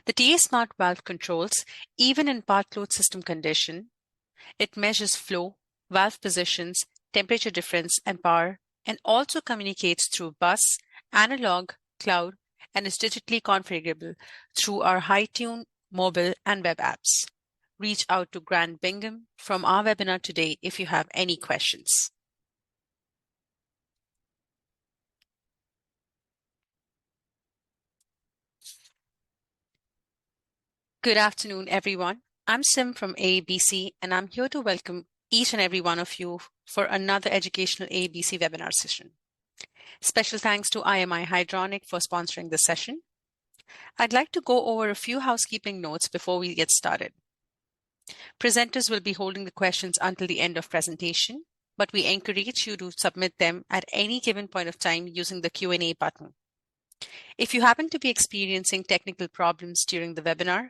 The TA Smart Valve controls, even in part closed system condition. It measures flow, valve positions, temperature difference, and power, and also communicates through bus, analog, cloud, and is digitally configurable through our HiTune mobile and web apps. Reach out to Grant Bingham from our webinar today if you have any questions. Good afternoon, everyone. I'm Sim from AABC, and I'm here to welcome each and every one of you for another educational AABC webinar session. Special thanks to IMI Hydronic for sponsoring this session. I'd like to go over a few housekeeping notes before we get started. Presenters will be holding the questions until the end of presentation, but we encourage you to submit them at any given point of time using the Q&A button. If you happen to be experiencing technical problems during the webinar,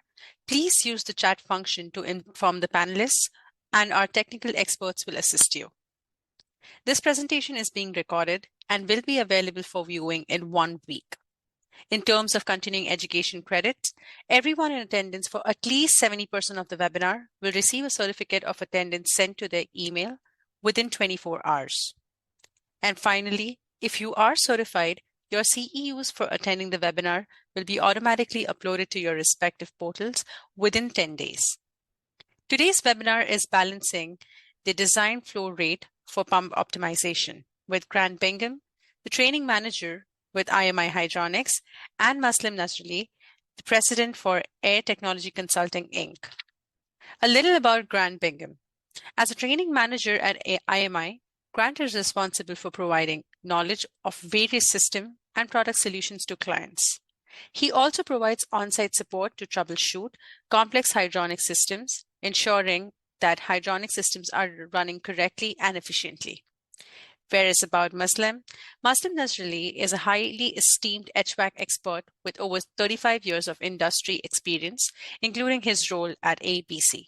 please use the chat function to inform the panelists, and our technical experts will assist you. This presentation is being recorded and will be available for viewing in 1 week. In terms of continuing education credits, everyone in attendance for at least 70% of the webinar will receive a certificate of attendance sent to their email within 24 hours. And finally, if you are certified, your CEUs for attending the webinar will be automatically uploaded to your respective portals within 10 days. Today's webinar is balancing the design flow rate for pump optimization with Grant Bingham, the training manager with IMI Hydronics, and Muslim Nazarali, the president for Air Technology Consulting, Inc. A little about Grant Bingham. As a training manager at IMI, Grant is responsible for providing knowledge of various system and product solutions to clients. He also provides on-site support to troubleshoot complex hydronic systems, ensuring that hydronic systems are running correctly and efficiently. Whereas about Muslim Nazarali is a highly esteemed HVAC expert with over 35 years of industry experience, including his role at AABC.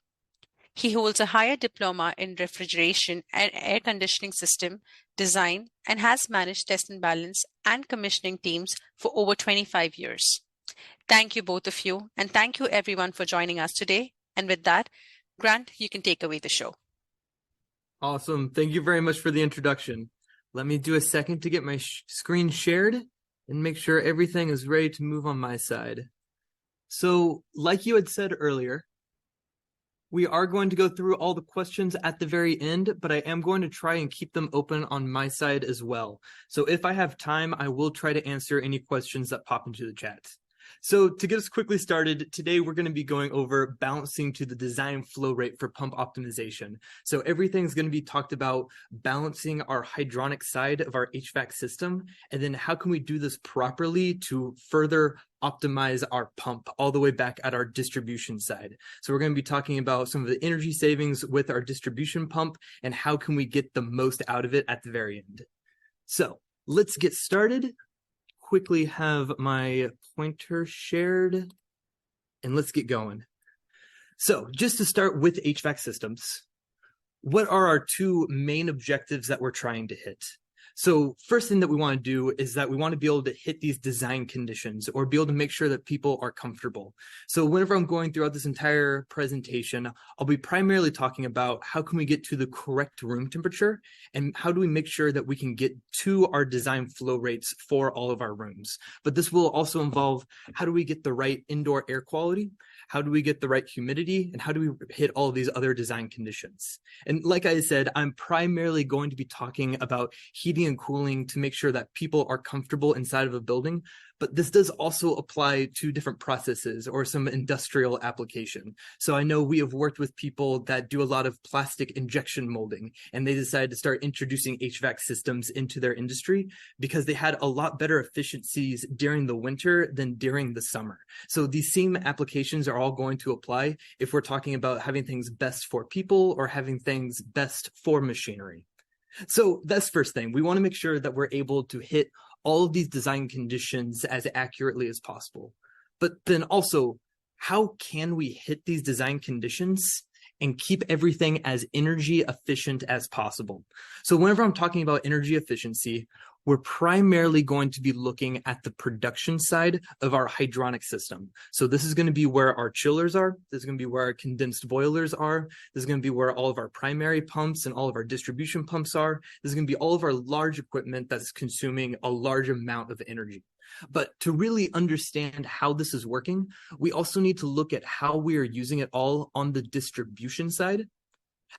He holds a higher diploma in refrigeration and air conditioning system design and has managed test and balance and commissioning teams for over 25 years. Thank you, both of you, and thank you everyone for joining us today. And with that, Grant, you can take away the show. Awesome. Thank you very much for the introduction. Let me do a second to get my screen shared and make sure everything is ready to move on my side. So, like you had said earlier, we are going to go through all the questions at the very end, but I am going to try and keep them open on my side as well. So if I have time, I will try to answer any questions that pop into the chat. So to get us quickly started, today we're going to be going over balancing to the design flow rate for pump optimization. So everything's going to be talked about balancing our hydronic side of our HVAC system, and then how can we do this properly to further optimize our pump all the way back at our distribution side. So we're going to be talking about some of the energy savings with our distribution pump and how can we get the most out of it at the very end. So let's get started. Quickly have my pointer shared and let's get going. So just to start with HVAC systems, what are our two main objectives that we're trying to hit? So first thing that we want to do is that we want to be able to hit these design conditions or be able to make sure that people are comfortable. So whenever I'm going throughout this entire presentation, I'll be primarily talking about how can we get to the correct room temperature and how do we make sure that we can get to our design flow rates for all of our rooms. But this will also involve how do we get the right indoor air quality, how do we get the right humidity, and how do we hit all of these other design conditions. And like I said, I'm primarily going to be talking about heating and cooling to make sure that people are comfortable inside of a building, but this does also apply to different processes or some industrial application. So I know we have worked with people that do a lot of plastic injection molding, and they decided to start introducing HVAC systems into their industry because they had a lot better efficiencies during the winter than during the summer. So these same applications are all going to apply if we're talking about having things best for people or having things best for machinery. So that's first thing. We want to make sure that we're able to hit all of these design conditions as accurately as possible. But then also, how can we hit these design conditions and keep everything as energy efficient as possible? So whenever I'm talking about energy efficiency, we're primarily going to be looking at the production side of our hydronic system. So this is going to be where our chillers are. This is going to be where our condensed boilers are. This is going to be where all of our primary pumps and all of our distribution pumps are. This is going to be all of our large equipment that's consuming a large amount of energy. But to really understand how this is working, we also need to look at how we are using it all on the distribution side,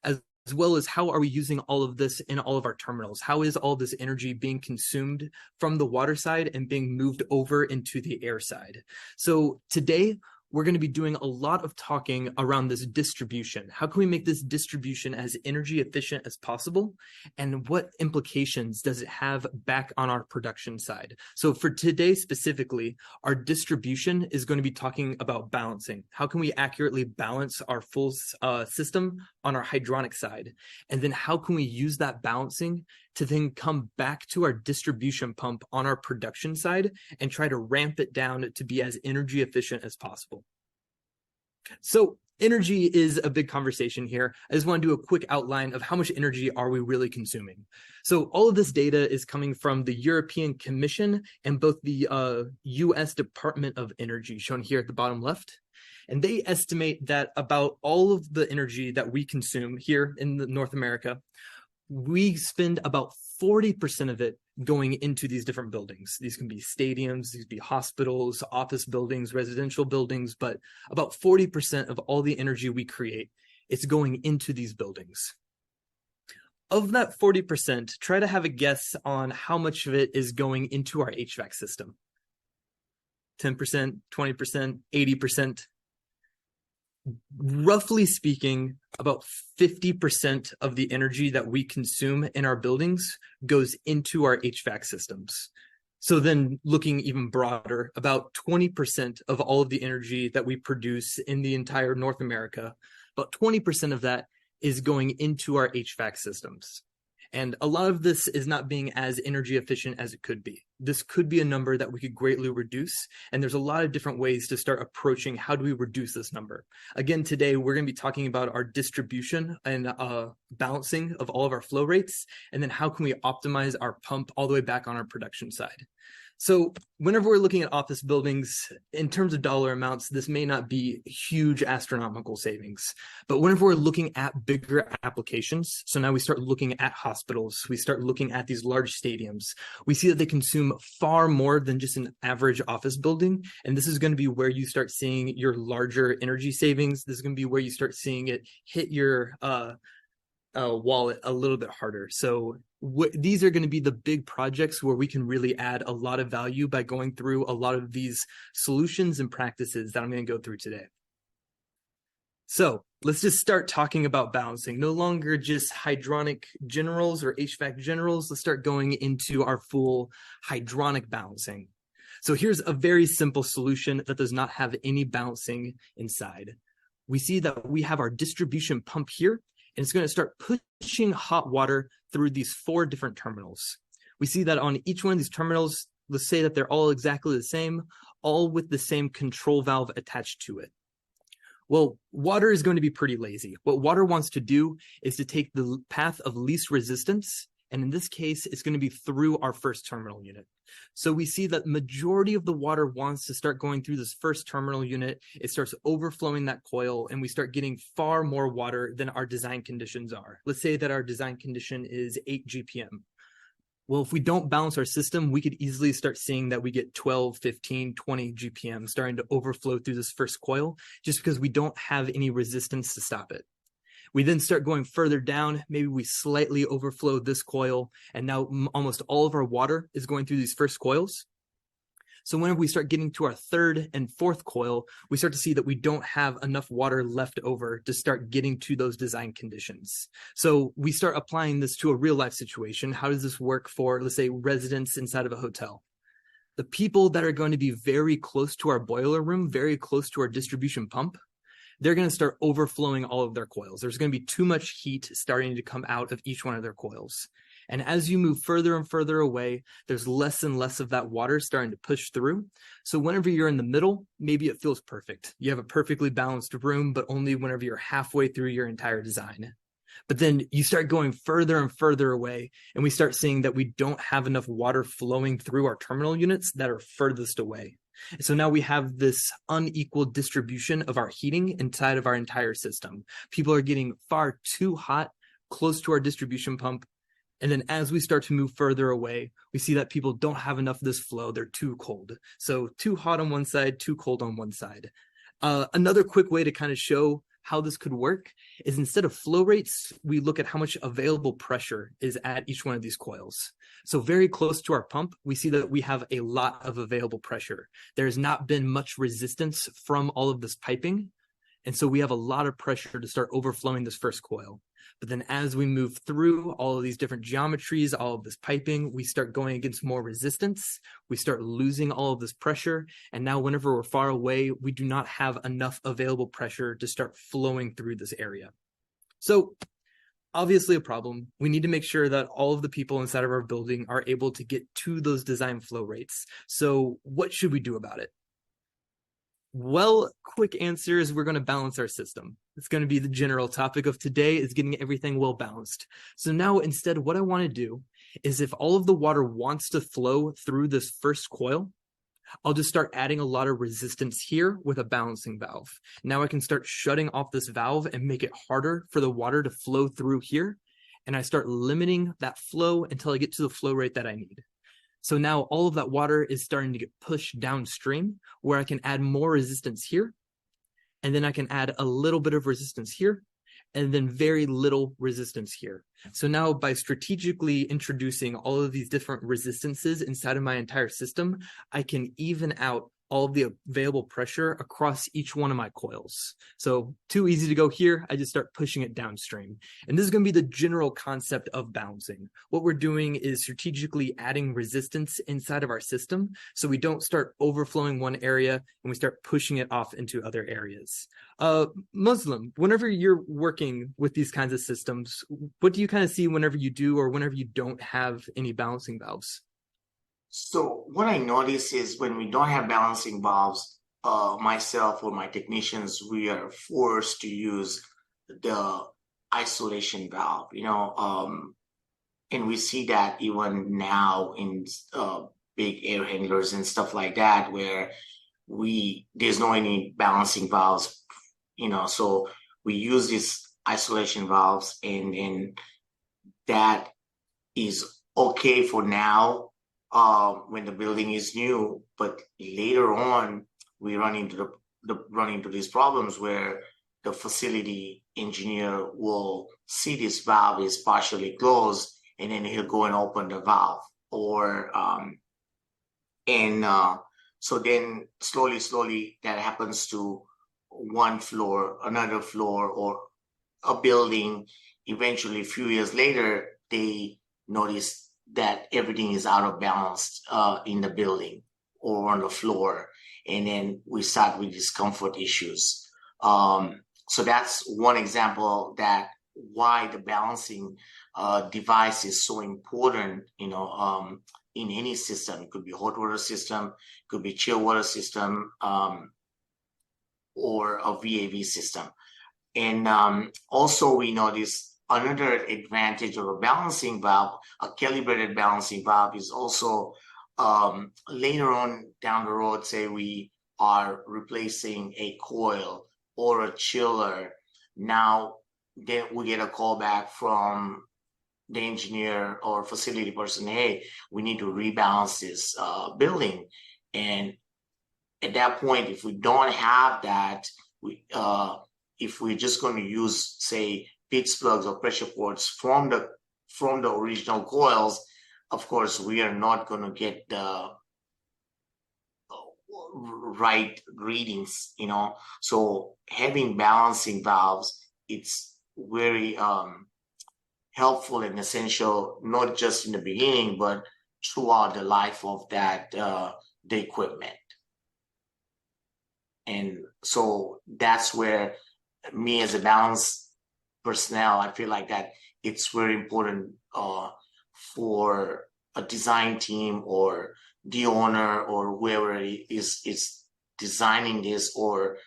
as well as how are we using all of this in all of our terminals? How is all this energy being consumed from the water side and being moved over into the air side? So today, we're going to be doing a lot of talking around this distribution. How can we make this distribution as energy efficient as possible? And what implications does it have back on our production side? So for today specifically, our distribution is going to be talking about balancing. How can we accurately balance our full system on our hydronic side? And then how can we use that balancing to then come back to our distribution pump on our production side and try to ramp it down to be as energy efficient as possible? So energy is a big conversation here. I just want to do a quick outline of how much energy are we really consuming. So all of this data is coming from the European Commission and both the US Department of Energy, shown here at the bottom left. And they estimate that about all of the energy that we consume here in North America, we spend about 40% of it going into these different buildings. These can be stadiums, these can be hospitals, office buildings, residential buildings, but about 40% of all the energy we create, it's going into these buildings. Of that 40%, try to have a guess on how much of it is going into our HVAC system. 10%, 20%, 80%. Roughly speaking, about 50% of the energy that we consume in our buildings goes into our HVAC systems. So then looking even broader, about 20% of all of the energy that we produce in the entire North America, about 20% of that is going into our HVAC systems. And a lot of this is not being as energy efficient as it could be. This could be a number that we could greatly reduce. And there's a lot of different ways to start approaching how do we reduce this number. Again, today, we're going to be talking about our distribution and balancing of all of our flow rates. And then how can we optimize our pump all the way back on our production side. So whenever we're looking at office buildings, in terms of dollar amounts, this may not be huge astronomical savings. But whenever we're looking at bigger applications, so now we start looking at hospitals, we start looking at these large stadiums, we see that they consume far more than just an average office building. And this is going to be where you start seeing your larger energy savings. This is going to be where you start seeing it hit your wallet a little bit harder. So these are going to be the big projects where we can really add a lot of value by going through a lot of these solutions and practices that I'm going to go through today. So let's just start talking about balancing. No longer just hydronic generals or HVAC generals. Let's start going into our full hydronic balancing. So here's a very simple solution that does not have any balancing inside. We see that we have our distribution pump here, and it's going to start pushing hot water through these 4 different terminals. We see that on each one of these terminals, let's say that they're all exactly the same, all with the same control valve attached to it. Well, water is going to be pretty lazy. What water wants to do is to take the path of least resistance, and in this case, it's going to be through our first terminal unit. So we see that majority of the water wants to start going through this first terminal unit. It starts overflowing that coil, and we start getting far more water than our design conditions are. Let's say that our design condition is 8 GPM. Well, if we don't balance our system, we could easily start seeing that we get 12, 15, 20 GPM starting to overflow through this first coil just because we don't have any resistance to stop it. We then start going further down. Maybe we slightly overflow this coil, and now almost all of our water is going through these first coils. So whenever we start getting to our third and fourth coil, we start to see that we don't have enough water left over to start getting to those design conditions. So we start applying this to a real life situation. How does this work for, let's say, residents inside of a hotel? The people that are going to be very close to our boiler room, very close to our distribution pump, they're going to start overflowing all of their coils. There's going to be too much heat starting to come out of each one of their coils. And as you move further and further away, there's less and less of that water starting to push through. So whenever you're in the middle, maybe it feels perfect. You have a perfectly balanced room, but only whenever you're halfway through your entire design. But then you start going further and further away, and we start seeing that we don't have enough water flowing through our terminal units that are furthest away. So now we have this unequal distribution of our heating inside of our entire system. People are getting far too hot close to our distribution pump. And then as we start to move further away, we see that people don't have enough of this flow. They're too cold. So too hot on one side, too cold on one side. Another quick way to kind of show how this could work is instead of flow rates, we look at how much available pressure is at each one of these coils. So very close to our pump, we see that we have a lot of available pressure. There's not been much resistance from all of this piping. And so we have a lot of pressure to start overflowing this first coil. But then as we move through all of these different geometries, all of this piping, we start going against more resistance. We start losing all of this pressure. And now whenever we're far away, we do not have enough available pressure to start flowing through this area. So obviously a problem. We need to make sure that all of the people inside of our building are able to get to those design flow rates. So what should we do about it? Well, quick answer is we're going to balance our system. It's going to be the general topic of today, is getting everything well balanced. So now instead, what I want to do is if all of the water wants to flow through this first coil, I'll just start adding a lot of resistance here with a balancing valve. Now I can start shutting off this valve and make it harder for the water to flow through here. And I start limiting that flow until I get to the flow rate that I need. So now all of that water is starting to get pushed downstream where I can add more resistance here. And then I can add a little bit of resistance here and then very little resistance here. So now by strategically introducing all of these different resistances inside of my entire system, I can even out all of the available pressure across each one of my coils. So too easy to go here, I just start pushing it downstream. And this is going to be the general concept of balancing. What we're doing is strategically adding resistance inside of our system so we don't start overflowing one area and we start pushing it off into other areas. Muslim, whenever you're working with these kinds of systems, what do you kind of see whenever you do or whenever you don't have any balancing valves? So what I notice is when we don't have balancing valves, myself or my technicians, we are forced to use the isolation valve, and we see that even now in big air handlers and stuff like that, where there's no any balancing valves, so we use these isolation valves and that is okay for now. When the building is new, but later on we run into these problems where the facility engineer will see this valve is partially closed, and then he'll go and open the valve, or so then slowly that happens to one floor, another floor, or a building. Eventually, a few years later, they notice that everything is out of balance in the building or on the floor. And then we start with discomfort issues. So that's one example that why the balancing device is so important, in any system. It could be hot water system, could be chill water system, or a VAV system. And also we notice another advantage of a balancing valve, a calibrated balancing valve, is also later on down the road, say we are replacing a coil or a chiller. Now then we get a call back from the engineer or facility person, hey, we need to rebalance this building. And at that point, if we don't have that, if we're just going to use, say, Pitts plugs or pressure ports from the original coils, of course, we are not going to get the right readings, So having balancing valves, it's very helpful and essential, not just in the beginning, but throughout the life of that the equipment. And so that's where me as a balance personnel, I feel like that it's very important for a design team or the owner or whoever is designing this or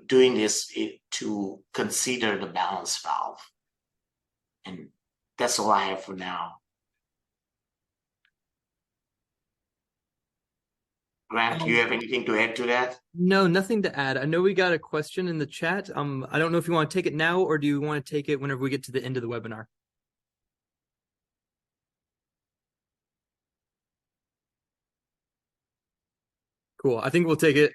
doing this to consider the balance valve. And that's all I have for now. Grant, do you have anything to add to that? No, nothing to add. I know we got a question in the chat. I don't know if you want to take it now or do you want to take it whenever we get to the end of the webinar? Cool. I think we'll take it.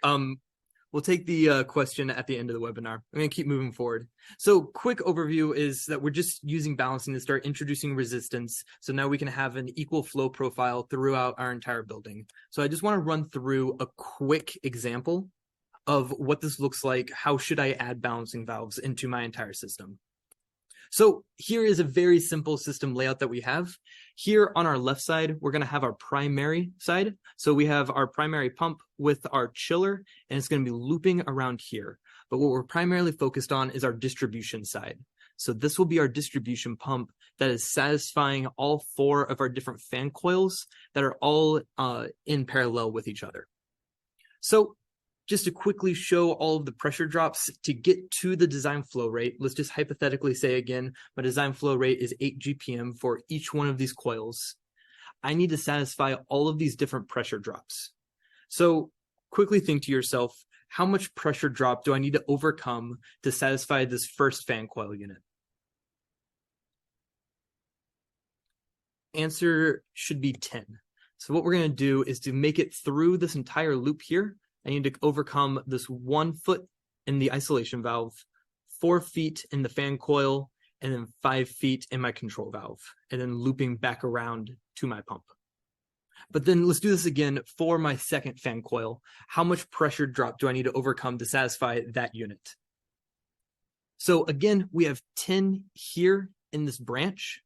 We'll take the question at the end of the webinar. I'm going to keep moving forward. So quick overview is that we're just using balancing to start introducing resistance. So now we can have an equal flow profile throughout our entire building. So I just want to run through a quick example of what this looks like. How should I add balancing valves into my entire system? So here is a very simple system layout that we have. Here on our left side, we're going to have our primary side. So we have our primary pump with our chiller, and it's going to be looping around here. But what we're primarily focused on is our distribution side. So this will be our distribution pump that is satisfying all 4 of our different fan coils that are all in parallel with each other. So just to quickly show all of the pressure drops to get to the design flow rate, let's just hypothetically say again, my design flow rate is 8 GPM for each one of these coils. I need to satisfy all of these different pressure drops. So quickly think to yourself, how much pressure drop do I need to overcome to satisfy this first fan coil unit? Answer should be 10. So what we're going to do is to make it through this entire loop here, I need to overcome this 1 foot in the isolation valve, 4 feet in the fan coil, and then 5 feet in my control valve, and then looping back around to my pump. But then let's do this again for my second fan coil. How much pressure drop do I need to overcome to satisfy that unit? So again, we have 10 here in this branch,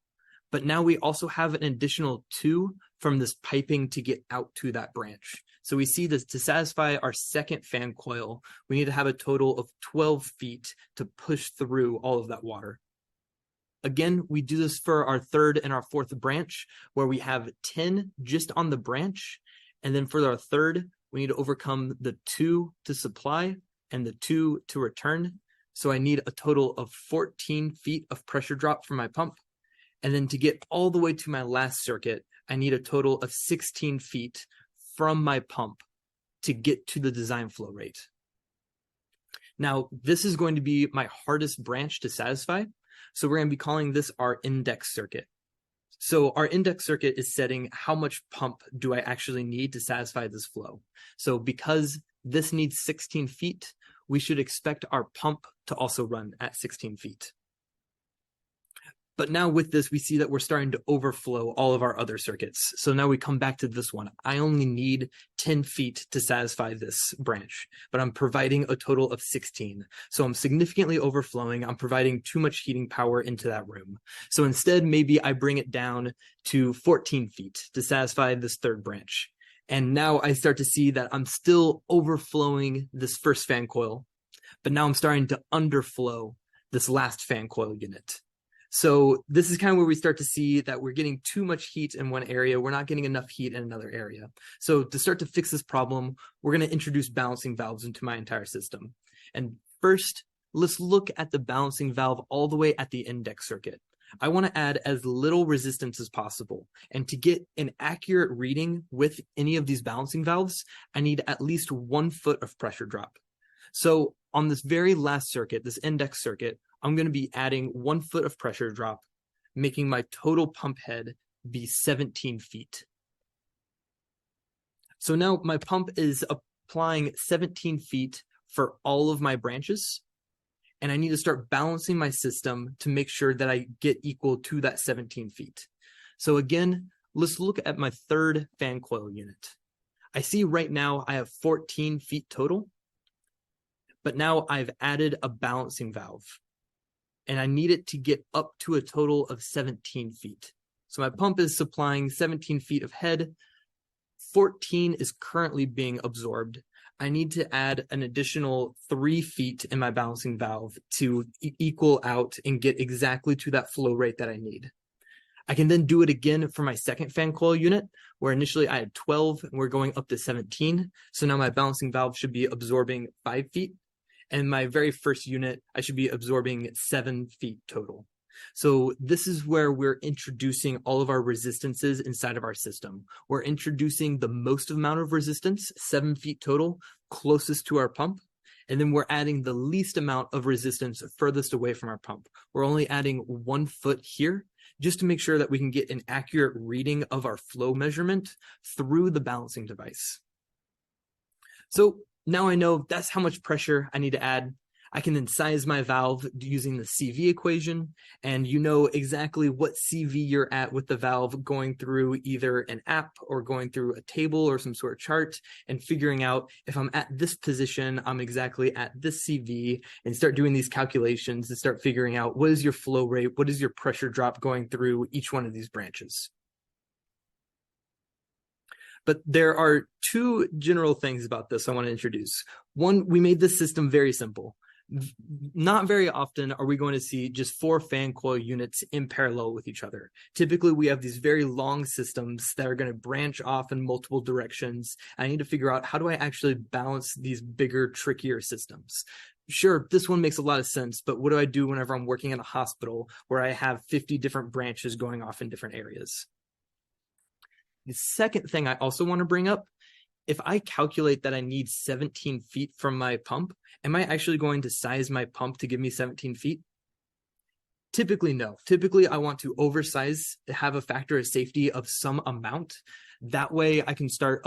but now we also have an additional 2 from this piping to get out to that branch. So we see this to satisfy our second fan coil, we need to have a total of 12 feet to push through all of that water. Again, we do this for our third and our fourth branch, where we have 10 just on the branch. And then for our third, we need to overcome the 2 to supply and the 2 to return. So I need a total of 14 feet of pressure drop from my pump. And then to get all the way to my last circuit, I need a total of 16 feet from my pump to get to the design flow rate. Now, this is going to be my hardest branch to satisfy. So we're going to be calling this our index circuit. So our index circuit is setting how much pump do I actually need to satisfy this flow. So because this needs 16 feet, we should expect our pump to also run at 16 feet. But now with this, we see that we're starting to overflow all of our other circuits. So now we come back to this one. I only need 10 feet to satisfy this branch, but I'm providing a total of 16. So I'm significantly overflowing. I'm providing too much heating power into that room. So instead, maybe I bring it down to 14 feet to satisfy this third branch. And now I start to see that I'm still overflowing this first fan coil, but now I'm starting to underflow this last fan coil unit. So this is kind of where we start to see that we're getting too much heat in one area. We're not getting enough heat in another area. So to start to fix this problem, we're going to introduce balancing valves into my entire system. And first, let's look at the balancing valve all the way at the index circuit. I want to add as little resistance as possible. And to get an accurate reading with any of these balancing valves, I need at least 1 foot of pressure drop. So on this very last circuit, this index circuit, I'm going to be adding 1 foot of pressure drop, making my total pump head be 17 feet. So now my pump is applying 17 feet for all of my branches, and I need to start balancing my system to make sure that I get equal to that 17 feet. So again, let's look at my third fan coil unit. I see right now I have 14 feet total, but now I've added a balancing valve, and I need it to get up to a total of 17 feet. So my pump is supplying 17 feet of head. 14 is currently being absorbed. I need to add an additional 3 feet in my balancing valve to equal out and get exactly to that flow rate that I need. I can then do it again for my second fan coil unit, where initially I had 12 and we're going up to 17. So now my balancing valve should be absorbing 5 feet. And my very first unit, I should be absorbing 7 feet total. So this is where we're introducing all of our resistances inside of our system. We're introducing the most amount of resistance, 7 feet total, closest to our pump. And then we're adding the least amount of resistance furthest away from our pump. We're only adding 1 foot here just to make sure that we can get an accurate reading of our flow measurement through the balancing device. So now I know that's how much pressure I need to add. I can then size my valve using the CV equation, and you know exactly what CV you're at with the valve going through either an app or going through a table or some sort of chart and figuring out if I'm at this position, I'm exactly at this CV, and start doing these calculations and start figuring out what is your flow rate, what is your pressure drop going through each one of these branches. But there are 2 general things about this I want to introduce. One, we made this system very simple. Not very often are we going to see just 4 fan coil units in parallel with each other. Typically, we have these very long systems that are going to branch off in multiple directions. I need to figure out, how do I actually balance these bigger, trickier systems? Sure, this one makes a lot of sense, but what do I do whenever I'm working in a hospital where I have 50 different branches going off in different areas? The second thing I also want to bring up, if I calculate that I need 17 feet from my pump, am I actually going to size my pump to give me 17 feet? Typically, no. Typically, I want to oversize, have a factor of safety of some amount. That way I can start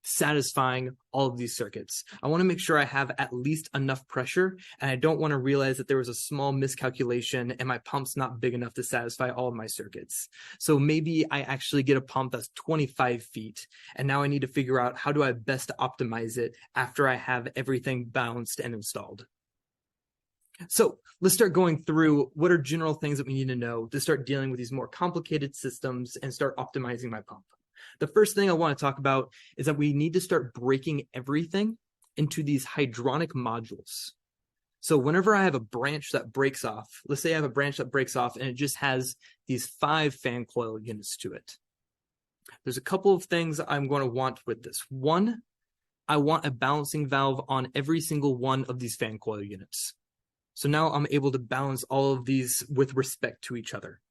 satisfying all of these circuits. I want to make sure I have at least enough pressure, and I don't want to realize that there was a small miscalculation and my pump's not big enough to satisfy all of my circuits. So maybe I actually get a pump that's 25 feet, and now I need to figure out, how do I best optimize it after I have everything balanced and installed? So let's start going through what are general things that we need to know to start dealing with these more complicated systems and start optimizing my pump. The first thing I want to talk about is that we need to start breaking everything into these hydronic modules. So whenever I have a branch that breaks off, let's say I have a branch that breaks off and it just has these 5 fan coil units to it. There's a couple of things I'm going to want with this. One, I want a balancing valve on every single one of these fan coil units. So now I'm able to balance all of these with respect to each other.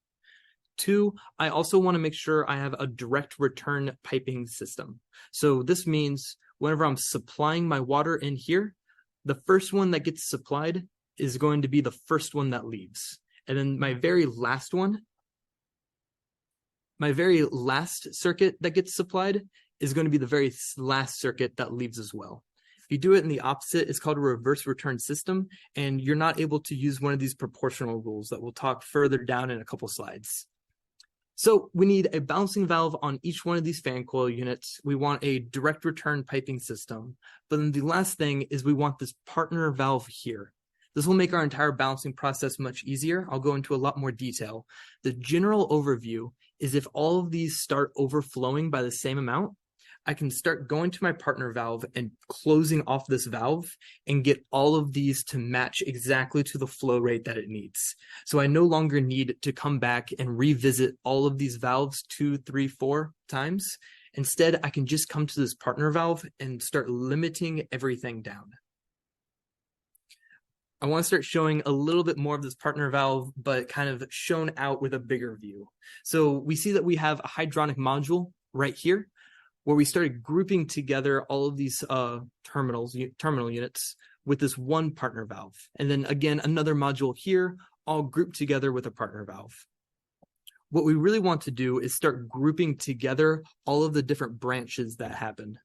2, I also want to make sure I have a direct return piping system. So this means whenever I'm supplying my water in here, the first one that gets supplied is going to be the first one that leaves. And then my very last circuit that gets supplied is going to be the very last circuit that leaves as well. If you do it in the opposite, it's called a reverse return system, and you're not able to use one of these proportional rules that we'll talk further down in a couple slides. So we need a balancing valve on each one of these fan coil units. We want a direct return piping system. But then the last thing is we want this partner valve here. This will make our entire balancing process much easier. I'll go into a lot more detail. The general overview is if all of these start overflowing by the same amount, I can start going to my partner valve and closing off this valve and get all of these to match exactly to the flow rate that it needs. So I no longer need to come back and revisit all of these valves 2, 3, 4 times. Instead, I can just come to this partner valve and start limiting everything down. I want to start showing a little bit more of this partner valve, but kind of shown out with a bigger view. So we see that we have a hydronic module right here, where we started grouping together all of these terminal units with this one partner valve. And then again, another module here, all grouped together with a partner valve. What we really want to do is start grouping together all of the different branches that happen.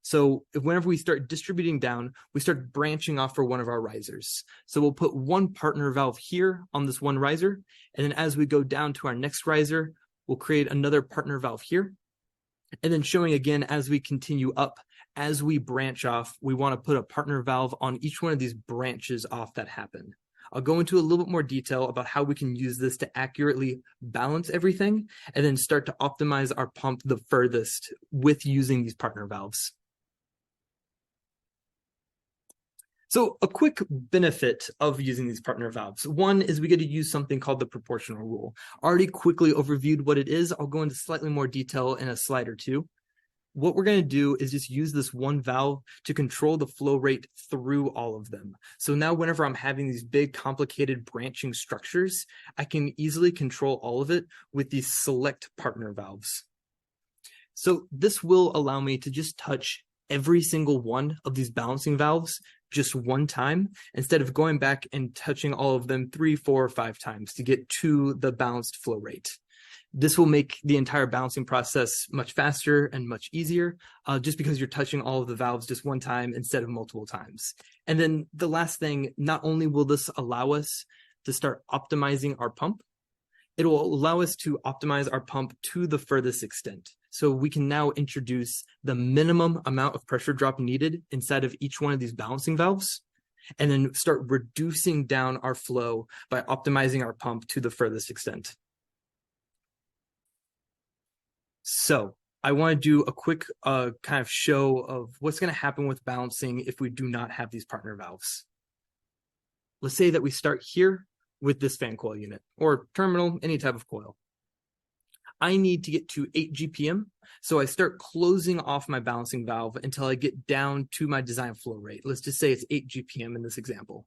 So whenever we start distributing down, we start branching off for one of our risers. So we'll put one partner valve here on this one riser. And then as we go down to our next riser, we'll create another partner valve here. And then showing again, as we continue up, as we branch off, we want to put a partner valve on each one of these branches off that happen. I'll go into a little bit more detail about how we can use this to accurately balance everything and then start to optimize our pump the furthest with using these partner valves. So a quick benefit of using these partner valves. One is we get to use something called the proportional rule. Already quickly overviewed what it is. I'll go into slightly more detail in a slide or two. what we're going to do is just use this one valve to control the flow rate through all of them. So now whenever I'm having these big, complicated branching structures, I can easily control all of it with these select partner valves. So this will allow me to just touch every single one of these balancing valves just one time, instead of going back and touching all of them 3, 4, or 5 times to get to the balanced flow rate. This will make the entire balancing process much faster and much easier, just because you're touching all of the valves just one time instead of multiple times. And then the last thing, not only will this allow us to start optimizing our pump, it will allow us to optimize our pump to the furthest extent. So we can now introduce the minimum amount of pressure drop needed inside of each one of these balancing valves, and then start reducing down our flow by optimizing our pump to the furthest extent. So I want to do a quick kind of show of what's going to happen with balancing if we do not have these partner valves. Let's say that we start here with this fan coil unit or terminal, any type of coil. I need to get to 8 GPM, so I start closing off my balancing valve until I get down to my design flow rate. Let's just say it's 8 GPM in this example.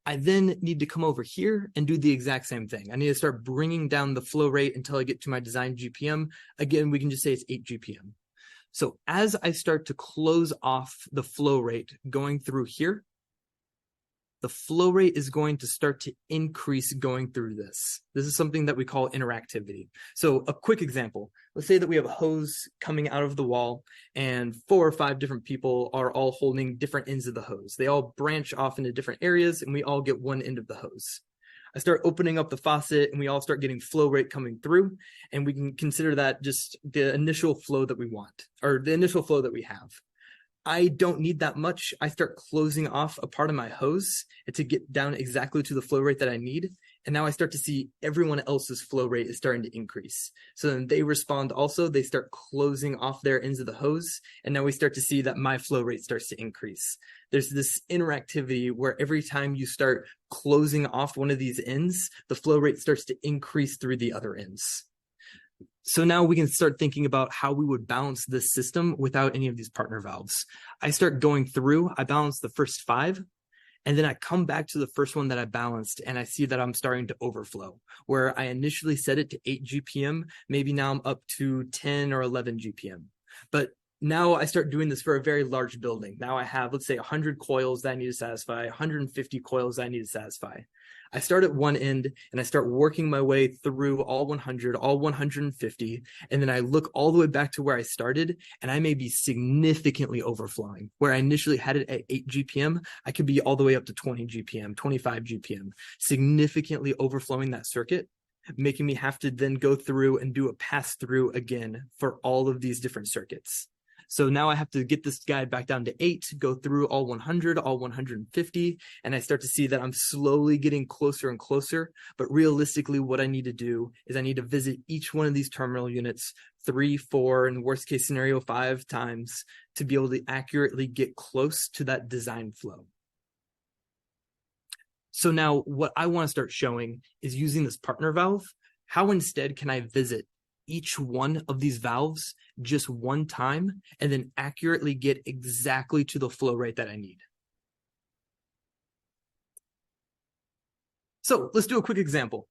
I then need to come over here and do the exact same thing. I need to start bringing down the flow rate until I get to my design GPM. Again, we can just say it's 8 GPM. So as I start to close off the flow rate going through here, the flow rate is going to start to increase going through this. This is something that we call interactivity. So a quick example, let's say that we have a hose coming out of the wall and 4 or 5 different people are all holding different ends of the hose. They all branch off into different areas and we all get one end of the hose. I start opening up the faucet and we all start getting flow rate coming through, and we can consider that just the initial flow that we want, or the initial flow that we have. I don't need that much. I start closing off a part of my hose to get down exactly to the flow rate that I need. And now I start to see everyone else's flow rate is starting to increase. So then they respond also, they start closing off their ends of the hose. And now we start to see that my flow rate starts to increase. There's this interactivity where every time you start closing off one of these ends, the flow rate starts to increase through the other ends. So now we can start thinking about how we would balance this system without any of these partner valves. I start going through, I balance the first 5, and then I come back to the first one that I balanced and I see that I'm starting to overflow. Where I initially set it to 8 GPM, maybe now I'm up to 10 or 11 GPM. But now I start doing this for a very large building. Now I have, let's say, 100 coils that I need to satisfy, 150 coils that I need to satisfy. I start at one end and I start working my way through all 100, all 150, and then I look all the way back to where I started, and I may be significantly overflowing. Where I initially had it at 8 GPM, I could be all the way up to 20 GPM, 25 GPM, significantly overflowing that circuit, making me have to then go through and do a pass through again for all of these different circuits. So now I have to get this guy back down to 8, go through all 100, all 150, and I start to see that I'm slowly getting closer and closer. But realistically, what I need to do is I need to visit each one of these terminal units 3, 4, and worst case scenario 5 times to be able to accurately get close to that design flow. So now what I want to start showing is using this partner valve. How instead can I visit each one of these valves just one time and then accurately get exactly to the flow rate that I need? So let's do a quick example.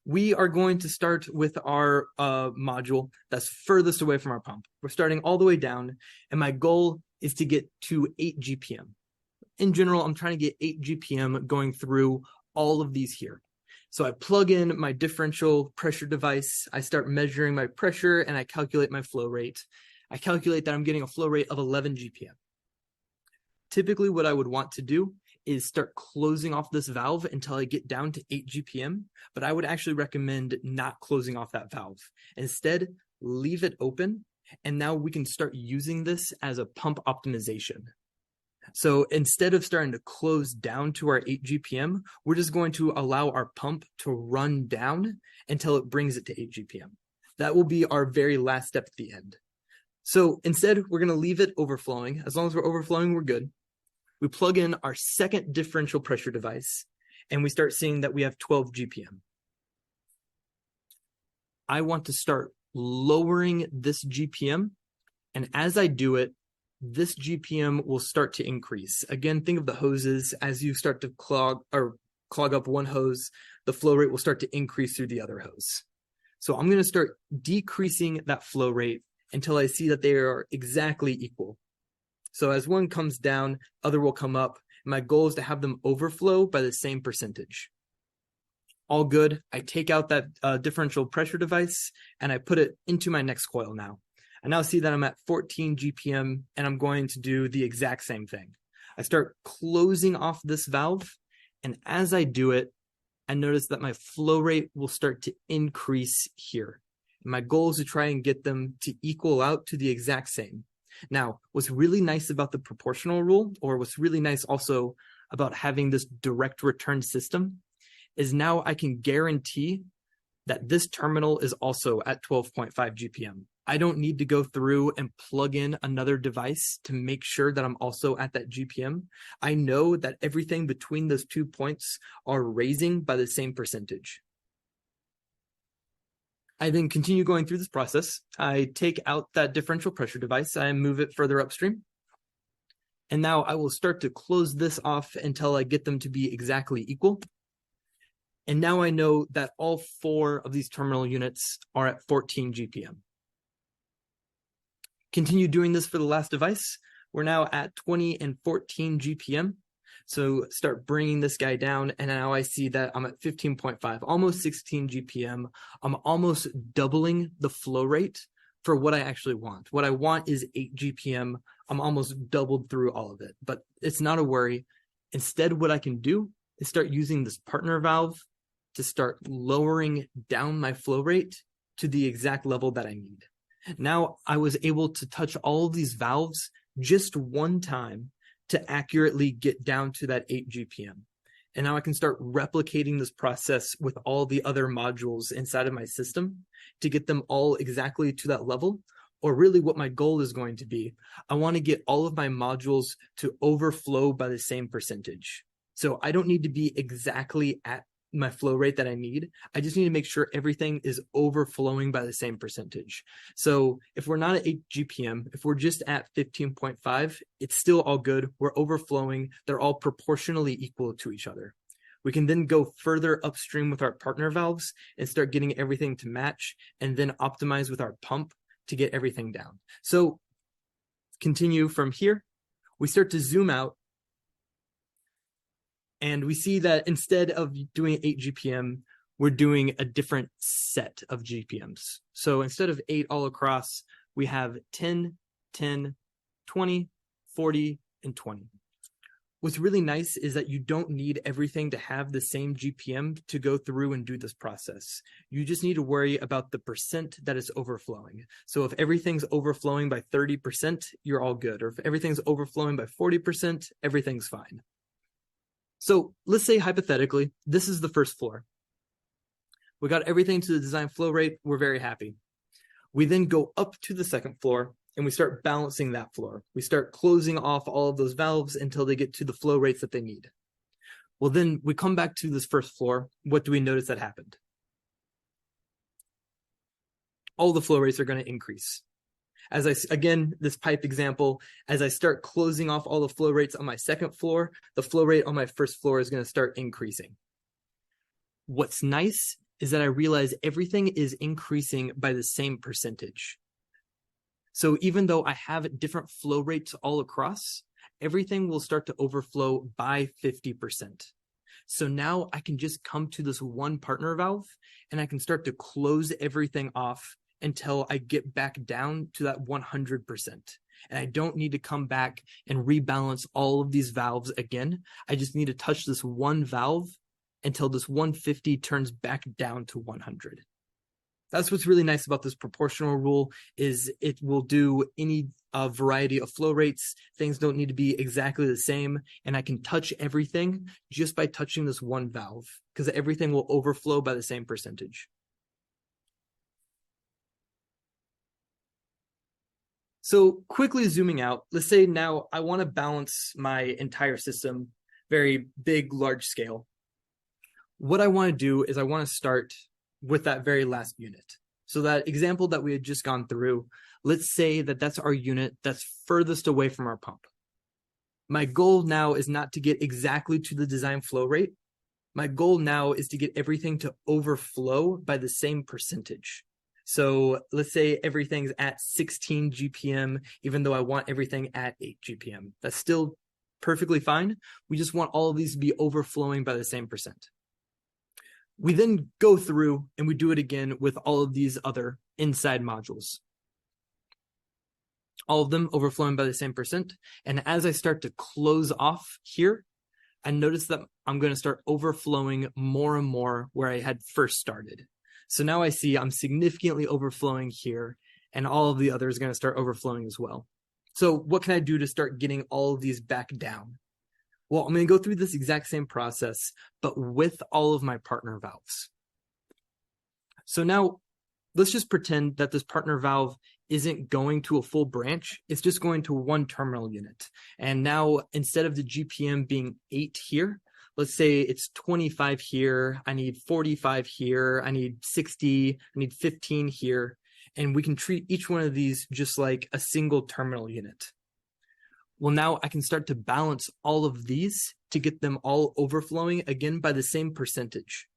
We are going to start with our module that's furthest away from our pump. We're starting all the way down, and my goal is to get to 8 GPM. In general, I'm trying to get 8 GPM going through all of these here. So I plug in my differential pressure device, I start measuring my pressure, and I calculate my flow rate. I calculate that I'm getting a flow rate of 11 GPM. Typically, what I would want to do is start closing off this valve until I get down to 8 GPM, but I would actually recommend not closing off that valve. Instead, leave it open, and now we can start using this as a pump optimization. So instead of starting to close down to our 8 GPM, we're just going to allow our pump to run down until it brings it to 8 GPM. That will be our very last step at the end. So instead, we're going to leave it overflowing. As long as we're overflowing, we're good. We plug in our second differential pressure device, and we start seeing that we have 12 GPM. I want to start lowering this GPM And as I do it, this GPM will start to increase. Again, think of the hoses. As you start to clog up one hose, the flow rate will start to increase through the other hose. So I'm going to start decreasing that flow rate until I see that they are exactly equal. So as one comes down, other will come up. My goal is to have them overflow by the same percentage. All good. I take out that differential pressure device and I put it into my next coil now. I now see that I'm at 14 GPM and I'm going to do the exact same thing. I start closing off this valve, and as I do it, I notice that my flow rate will start to increase here. And my goal is to try and get them to equal out to the exact same. Now, what's really nice about the proportional rule, or what's really nice also about having this direct return system, is now I can guarantee that this terminal is also at 12.5 GPM. I don't need to go through and plug in another device to make sure that I'm also at that GPM. I know that everything between those 2 points are raising by the same percentage. I then continue going through this process. I take out that differential pressure device. I move it further upstream. And now I will start to close this off until I get them to be exactly equal. And now I know that all 4 of these terminal units are at 14 GPM. Continue doing this for the last device. We're now at 20 and 14 GPM. So start bringing this guy down, and now I see that I'm at 15.5, almost 16 GPM. I'm almost doubling the flow rate for what I actually want. What I want is 8 GPM. I'm almost doubled through all of it, but it's not a worry. Instead, what I can do is start using this partner valve to start lowering down my flow rate to the exact level that I need. Now I was able to touch all of these valves just one time to accurately get down to that 8 GPM. And now I can start replicating this process with all the other modules inside of my system to get them all exactly to that level. Or really what my goal is going to be, I want to get all of my modules to overflow by the same percentage. So I don't need to be exactly at my flow rate that I need. I just need to make sure everything is overflowing by the same percentage. So if we're not at 8 GPM, if we're just at 15.5, it's still all good. We're overflowing. They're all proportionally equal to each other. We can then go further upstream with our partner valves and start getting everything to match, and then optimize with our pump to get everything down. So continue from here. We start to zoom out, and we see that instead of doing 8 GPM, we're doing a different set of GPMs. So instead of 8 all across, we have 10, 10, 20, 40, and 20. What's really nice is that you don't need everything to have the same GPM to go through and do this process. You just need to worry about the percent that is overflowing. So if everything's overflowing by 30%, you're all good. Or if everything's overflowing by 40%, everything's fine. So let's say hypothetically, this is the first floor. We got everything to the design flow rate. We're very happy. We then go up to the second floor and we start balancing that floor. We start closing off all of those valves until they get to the flow rates that they need. Well, then we come back to this first floor. What do we notice that happened? All the flow rates are going to increase. Again, this pipe example, as I start closing off all the flow rates on my second floor, the flow rate on my first floor is going to start increasing. What's nice is that I realize everything is increasing by the same percentage. So even though I have different flow rates all across, everything will start to overflow by 50%. So now I can just come to this one partner valve and I can start to close everything off until I get back down to that 100%. And I don't need to come back and rebalance all of these valves again. I just need to touch this one valve until this 150 turns back down to 100. That's what's really nice about this proportional rule, is it will do any variety of flow rates. Things don't need to be exactly the same. And I can touch everything just by touching this one valve, because everything will overflow by the same percentage. So quickly zooming out, let's say now I want to balance my entire system, very big, large scale. What I want to do is I want to start with that very last unit. So that example that we had just gone through, let's say that that's our unit that's furthest away from our pump. My goal now is not to get exactly to the design flow rate. My goal now is to get everything to overflow by the same percentage. So let's say everything's at 16 GPM, even though I want everything at 8 GPM. That's still perfectly fine. We just want all of these to be overflowing by the same percent. We then go through and we do it again with all of these other inside modules. All of them overflowing by the same percent. And as I start to close off here, I notice that I'm going to start overflowing more and more where I had first started. So now I see I'm significantly overflowing here, and all of the others are going to start overflowing as well. So what can I do to start getting all of these back down? Well, I'm going to go through this exact same process, but with all of my partner valves. So now let's just pretend that this partner valve isn't going to a full branch. It's just going to one terminal unit. And now instead of the GPM being 8 here, let's say it's 25 here. I need 45 here. I need 60. I need 15 here. And we can treat each one of these just like a single terminal unit. Well, now I can start to balance all of these to get them all overflowing again by the same percentage.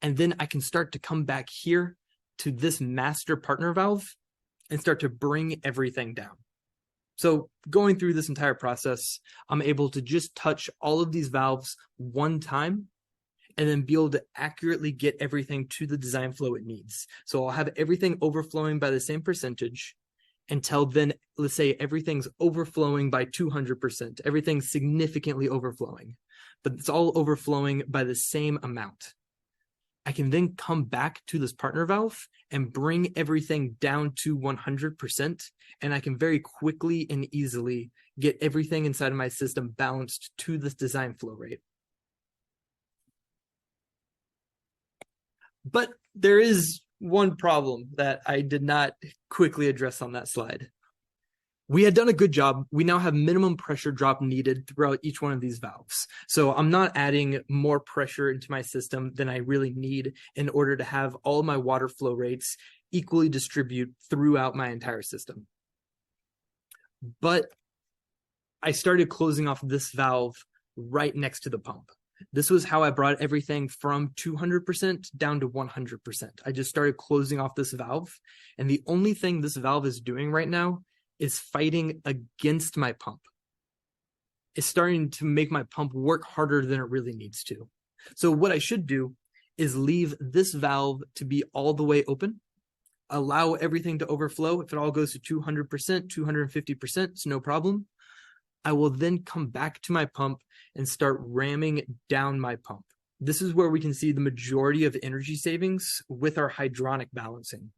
And then I can start to come back here to this master partner valve and start to bring everything down. So going through this entire process, I'm able to just touch all of these valves one time and then be able to accurately get everything to the design flow it needs. So I'll have everything overflowing by the same percentage until then, let's say everything's overflowing by 200%. Everything's significantly overflowing, but it's all overflowing by the same amount. I can then come back to this partner valve and bring everything down to 100%, and I can very quickly and easily get everything inside of my system balanced to this design flow rate. But there is one problem that I did not quickly address on that slide. We had done a good job. We now have minimum pressure drop needed throughout each one of these valves. So I'm not adding more pressure into my system than I really need in order to have all my water flow rates equally distribute throughout my entire system. But I started closing off this valve right next to the pump. This was how I brought everything from 200% down to 100%. I just started closing off this valve. And the only thing this valve is doing right now is fighting against my pump. It's starting to make my pump work harder than it really needs to. So what I should do is leave this valve to be all the way open, allow everything to overflow. If it all goes to 200%, 250%, it's no problem. I will then come back to my pump and start ramming down my pump. This is where we can see the majority of energy savings with our hydronic balancing.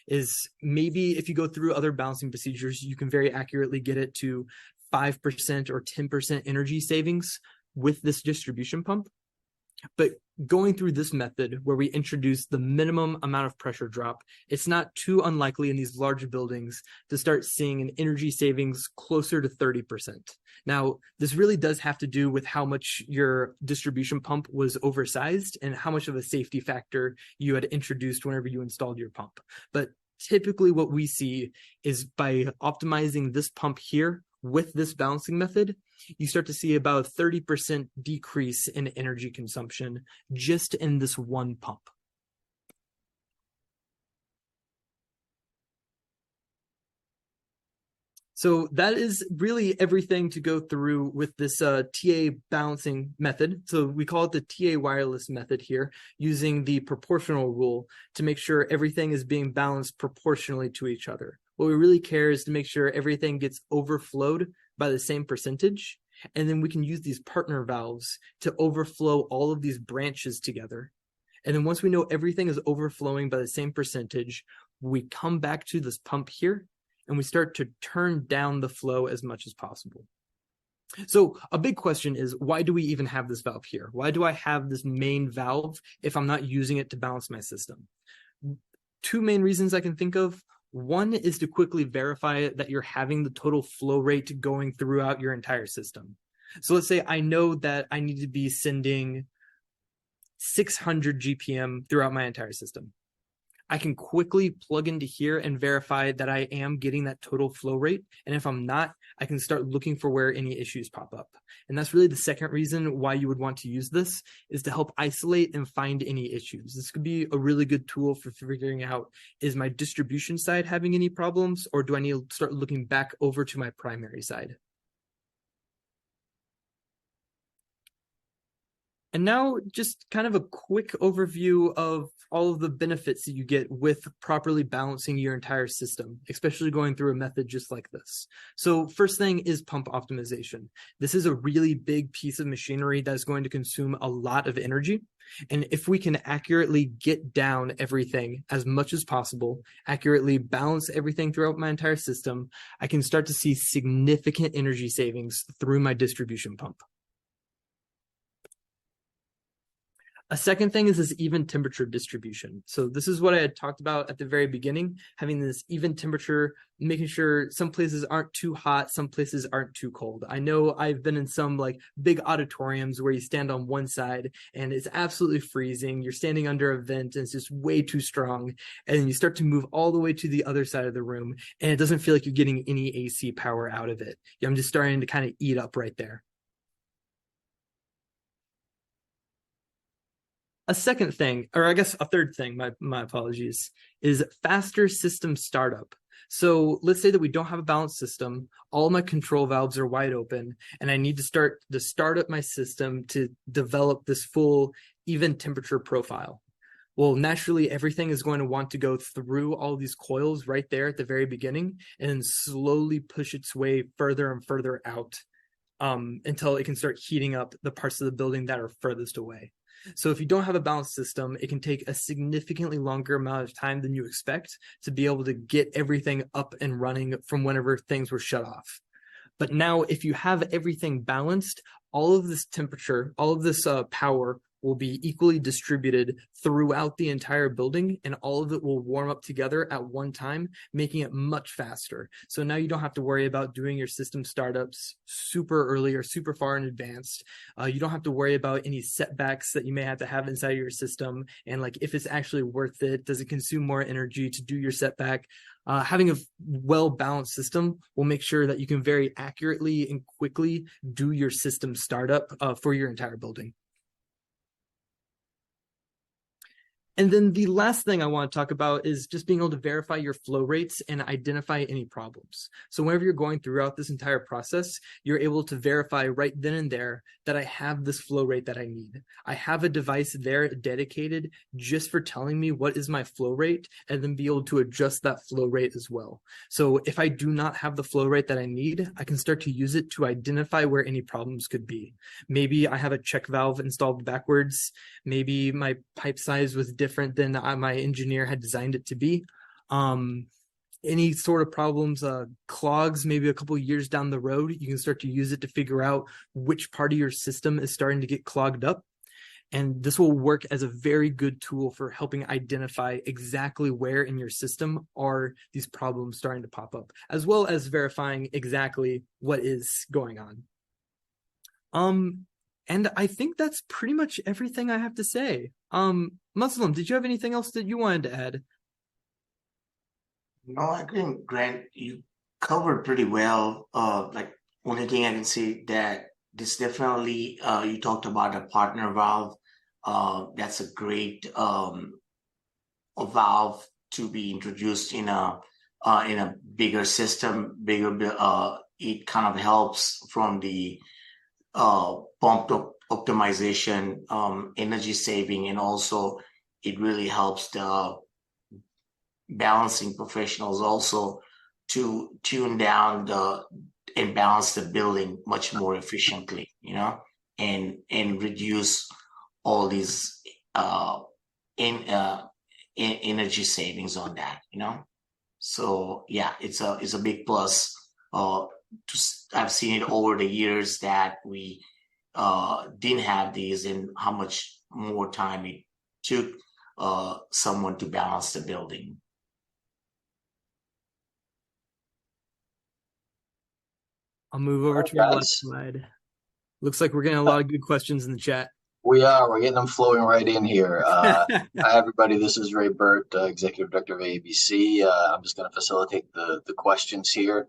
Is maybe if you go through other balancing procedures, you can very accurately get it to 5% or 10% energy savings with this distribution pump. But going through this method where we introduce the minimum amount of pressure drop, it's not too unlikely in these large buildings to start seeing an energy savings closer to 30%. Now, this really does have to do with how much your distribution pump was oversized and how much of a safety factor you had introduced whenever you installed your pump. But typically what we see is by optimizing this pump here with this balancing method, you start to see about a 30% decrease in energy consumption just in this one pump. So that is really everything to go through with this TA balancing method. So we call it the TA wireless method here, using the proportional rule to make sure everything is being balanced proportionally to each other. What we really care is to make sure everything gets overflowed by the same percentage. And then we can use these partner valves to overflow all of these branches together. And then once we know everything is overflowing by the same percentage, we come back to this pump here and we start to turn down the flow as much as possible. So a big question is, why do we even have this valve here? Why do I have this main valve if I'm not using it to balance my system? Two main reasons I can think of. One is to quickly verify that you're having the total flow rate going throughout your entire system. So let's say I know that I need to be sending 600 GPM throughout my entire system. I can quickly plug into here and verify that I am getting that total flow rate. And if I'm not, I can start looking for where any issues pop up. And that's really the second reason why you would want to use this, is to help isolate and find any issues. This could be a really good tool for figuring out, is my distribution side having any problems, or do I need to start looking back over to my primary side? And now just kind of a quick overview of all of the benefits that you get with properly balancing your entire system, especially going through a method just like this. So first thing is pump optimization. This is a really big piece of machinery that's going to consume a lot of energy. And if we can accurately get down everything as much as possible, accurately balance everything throughout my entire system, I can start to see significant energy savings through my distribution pump. A second thing is this even temperature distribution. So this is what I had talked about at the very beginning, having this even temperature, making sure some places aren't too hot, some places aren't too cold. I know I've been in some like big auditoriums where you stand on one side and it's absolutely freezing. You're standing under a vent and it's just way too strong. And then you start to move all the way to the other side of the room and it doesn't feel like you're getting any AC power out of it. I'm just starting to kind of eat up right there. A second thing, or I guess a third thing, my apologies, is faster system startup. So let's say that we don't have a balanced system, all my control valves are wide open, and I need to start up my system to develop this full even temperature profile. Well, naturally, everything is going to want to go through all these coils right there at the very beginning and then slowly push its way further and further out until it can start heating up the parts of the building that are furthest away. So if you don't have a balanced system, it can take a significantly longer amount of time than you expect to be able to get everything up and running from whenever things were shut off. But now if you have everything balanced, all of this temperature, all of this power will be equally distributed throughout the entire building, and all of it will warm up together at one time, making it much faster. So now you don't have to worry about doing your system startups super early or super far in advance. You don't have to worry about any setbacks that you may have to have inside your system, and like if it's actually worth it, does it consume more energy to do your setback? Having a well-balanced system will make sure that you can very accurately and quickly do your system startup for your entire building. And then the last thing I want to talk about is just being able to verify your flow rates and identify any problems. So whenever you're going throughout this entire process, you're able to verify right then and there that I have this flow rate that I need. I have a device there dedicated just for telling me what is my flow rate, and then be able to adjust that flow rate as well. So if I do not have the flow rate that I need, I can start to use it to identify where any problems could be. Maybe I have a check valve installed backwards. Maybe my pipe size was different than my engineer had designed it to be. Any sort of problems, clogs, maybe a couple of years down the road, you can start to use it to figure out which part of your system is starting to get clogged up. And this will work as a very good tool for helping identify exactly where in your system are these problems starting to pop up, as well as verifying exactly what is going on. And I think that's pretty much everything I have to say. Muslim, did you have anything else that you wanted to add? No, I think, Grant, you covered pretty well. Like only thing I can say that this definitely, you talked about a partner valve. That's a great a valve to be introduced in a bigger system. It kind of helps from the pump optimization, energy saving, and also it really helps the balancing professionals also to tune down and balance the building much more efficiently, and reduce all these energy savings on that, So yeah, it's a big plus. I've seen it over the years that we didn't have these, and how much more time it took someone to balance the building. I'll move over to my left slide. Looks like we're getting a lot of good questions in the chat. We're getting them flowing right in here. Hi, everybody. This is Ray Burt, Executive Director of AABC. I'm just going to facilitate the questions here.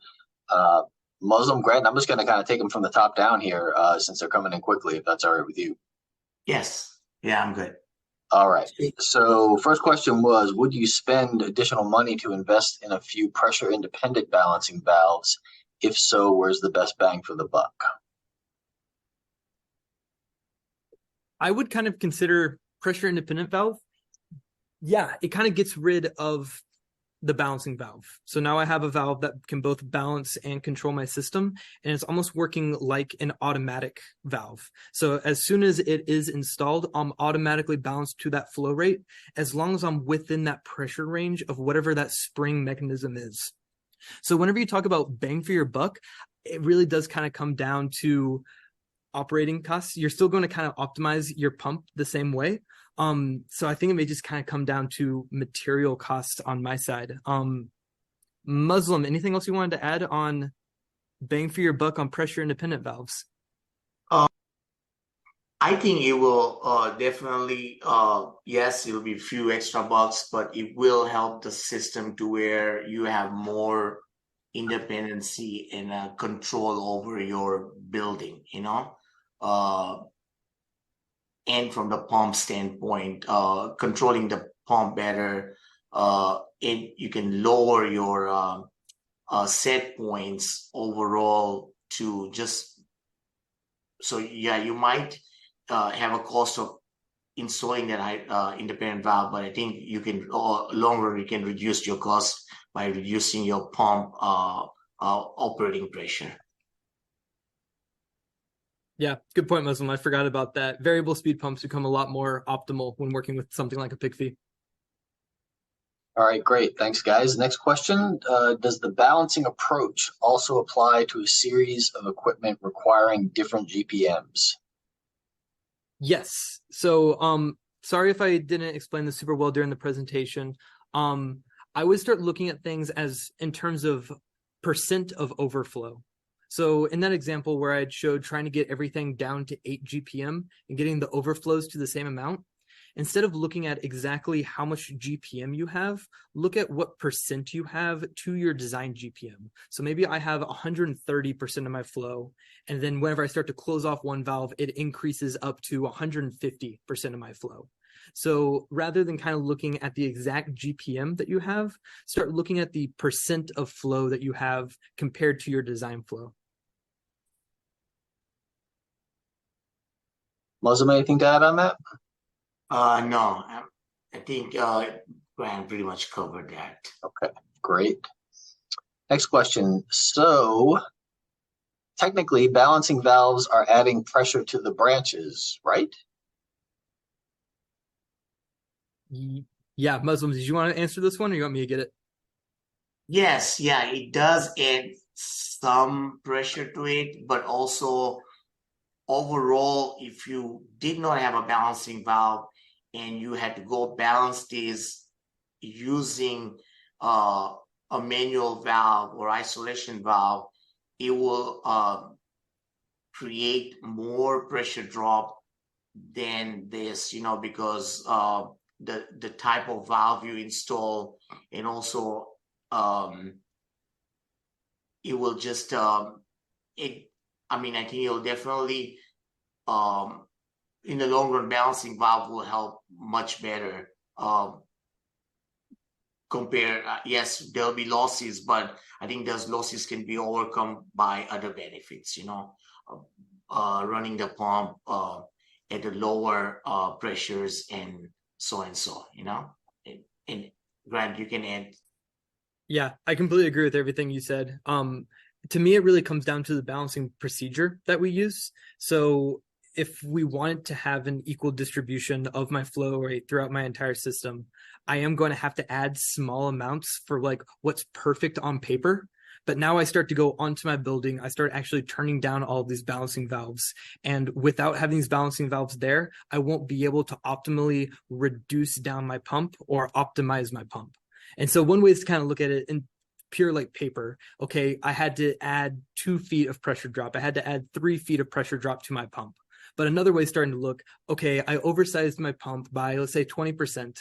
Muslim, Grant, I'm just going to kind of take them from the top down here since they're coming in quickly, if that's all right with you. Yes. Yeah, I'm good. All right. So first question was, would you spend additional money to invest in a few pressure-independent balancing valves? If so, where's the best bang for the buck? I would kind of consider pressure independent valve. Yeah, it kind of gets rid of the balancing valve. So now I have a valve that can both balance and control my system, and it's almost working like an automatic valve. So as soon as it is installed, I'm automatically balanced to that flow rate as long as I'm within that pressure range of whatever that spring mechanism is. So whenever you talk about bang for your buck, it really does kind of come down to operating costs. You're still going to kind of optimize your pump the same way. So I think it may just kind of come down to material costs on my side. Muslim, anything else you wanted to add on bang for your buck on pressure independent valves? I think it will definitely, yes, it'll be a few extra bucks, but it will help the system to where you have more independency and control over your building, and from the pump standpoint, controlling the pump better, you can lower your set points overall to just, so yeah, you might have a cost of installing that independent valve, but I think you can longer you can reduce your cost by reducing your pump operating pressure. Yeah, good point, Muslim. I forgot about that. Variable speed pumps become a lot more optimal when working with something like a PICFI. All right, great. Thanks, guys. Next question. Does the balancing approach also apply to a series of equipment requiring different GPMs? Yes. So, sorry if I didn't explain this super well during the presentation. I would start looking at things as in terms of percent of overflow. So in that example where I showed trying to get everything down to 8 GPM and getting the overflows to the same amount, instead of looking at exactly how much GPM you have, look at what percent you have to your design GPM. So maybe I have 130% of my flow, and then whenever I start to close off one valve, it increases up to 150% of my flow. So rather than kind of looking at the exact GPM that you have, start looking at the percent of flow that you have compared to your design flow. Muslim, anything to add on that? No, I think Brian pretty much covered that. Okay, great. Next question. So technically, balancing valves are adding pressure to the branches, right? Yeah, Muslims, did you want to answer this one or you want me to get it? Yes, yeah, it does add some pressure to it, but also overall, if you did not have a balancing valve and you had to go balance this using a manual valve or isolation valve, it will create more pressure drop than this, because the type of valve you install, and also it will just I think it'll definitely in the long run, balancing valve will help much better. Yes, there'll be losses, but I think those losses can be overcome by other benefits, running the pump at the lower pressures and so, and Grant, you can add. Yeah, I completely agree with everything you said. To me, it really comes down to the balancing procedure that we use. So if we wanted to have an equal distribution of my flow rate throughout my entire system, I am going to have to add small amounts for like what's perfect on paper. But now I start to go onto my building. I start actually turning down all of these balancing valves. And without having these balancing valves there, I won't be able to optimally reduce down my pump or optimize my pump. And so one way is to kind of look at it in pure like paper. Okay, I had to add 2 feet of pressure drop. I had to add 3 feet of pressure drop to my pump. But another way is starting to look, okay, I oversized my pump by, let's say, 20%.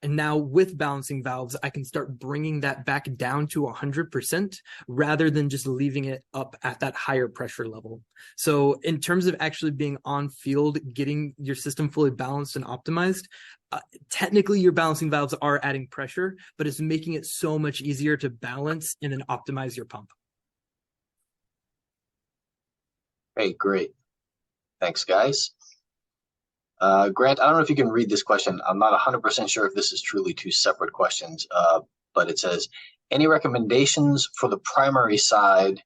And now with balancing valves, I can start bringing that back down to 100% rather than just leaving it up at that higher pressure level. So in terms of actually being on field, getting your system fully balanced and optimized, technically your balancing valves are adding pressure, but it's making it so much easier to balance and then optimize your pump. Hey, great. Thanks, guys. Grant, I don't know if you can read this question. I'm not 100% sure if this is truly two separate questions, but it says, any recommendations for the primary side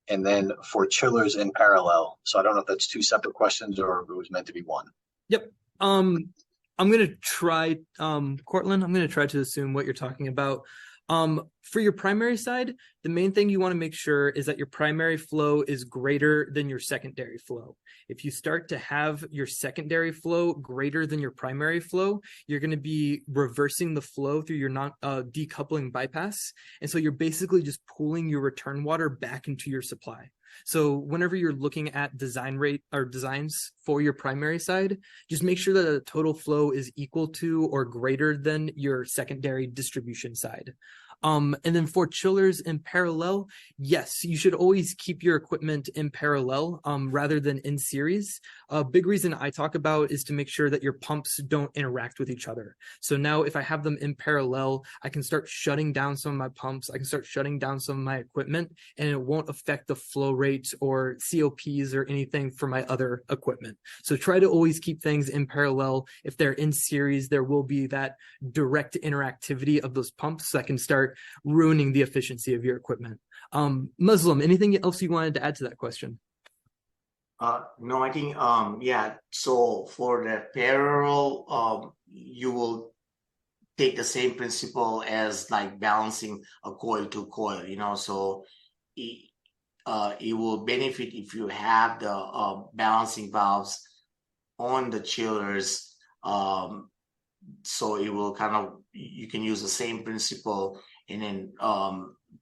and then for chillers in parallel? So I don't know if that's two separate questions or if it was meant to be one. Yep. I'm going to try, Cortland, I'm going to try to assume what you're talking about. For your primary side, the main thing you want to make sure is that your primary flow is greater than your secondary flow. If you start to have your secondary flow greater than your primary flow, you're going to be reversing the flow through your decoupling bypass. And so you're basically just pulling your return water back into your supply. So whenever you're looking at design rate or designs for your primary side, just make sure that the total flow is equal to or greater than your secondary distribution side. And then for chillers in parallel, yes, you should always keep your equipment in parallel rather than in series. A big reason I talk about is to make sure that your pumps don't interact with each other. So now if I have them in parallel, I can start shutting down some of my pumps. I can start shutting down some of my equipment, and it won't affect the flow rates or COPs or anything for my other equipment. So try to always keep things in parallel. If they're in series, there will be that direct interactivity of those pumps that can start ruining the efficiency of your equipment. Muslim, anything else you wanted to add to that question? No, I think, yeah. So for the parallel, you will take the same principle as like balancing a coil to coil, so it will benefit if you have the balancing valves on the chillers. So it will you can use the same principle and then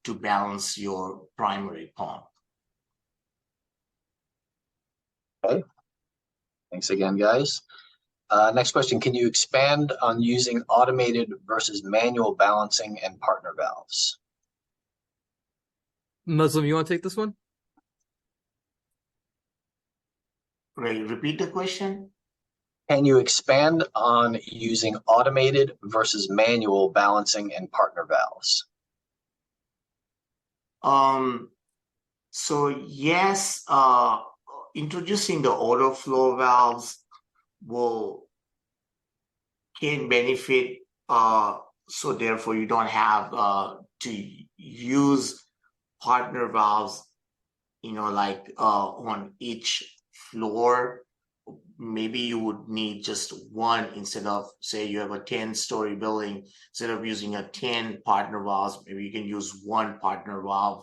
to balance your primary pump. Okay. Thanks again, guys. Next question, can you expand on using automated versus manual balancing and partner valves? Muslim, you want to take this one? Ray, repeat the question. Can you expand on using automated versus manual balancing and partner valves? So yes, introducing the auto flow valves can benefit. So therefore, you don't have to use partner valves, like on each floor. Maybe you would need just one instead of, say, you have a 10-story building. Instead of using a 10 partner valves, maybe you can use one partner valve,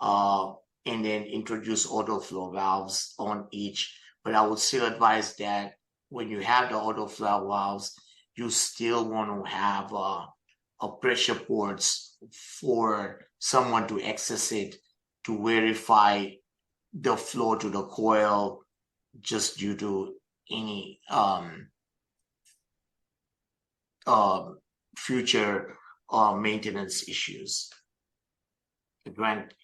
and then introduce auto flow valves on each. But I would still advise that when you have the auto flow valves, you still want to have a pressure ports for someone to access it to verify the flow to the coil, just due to any future maintenance issues. Grant,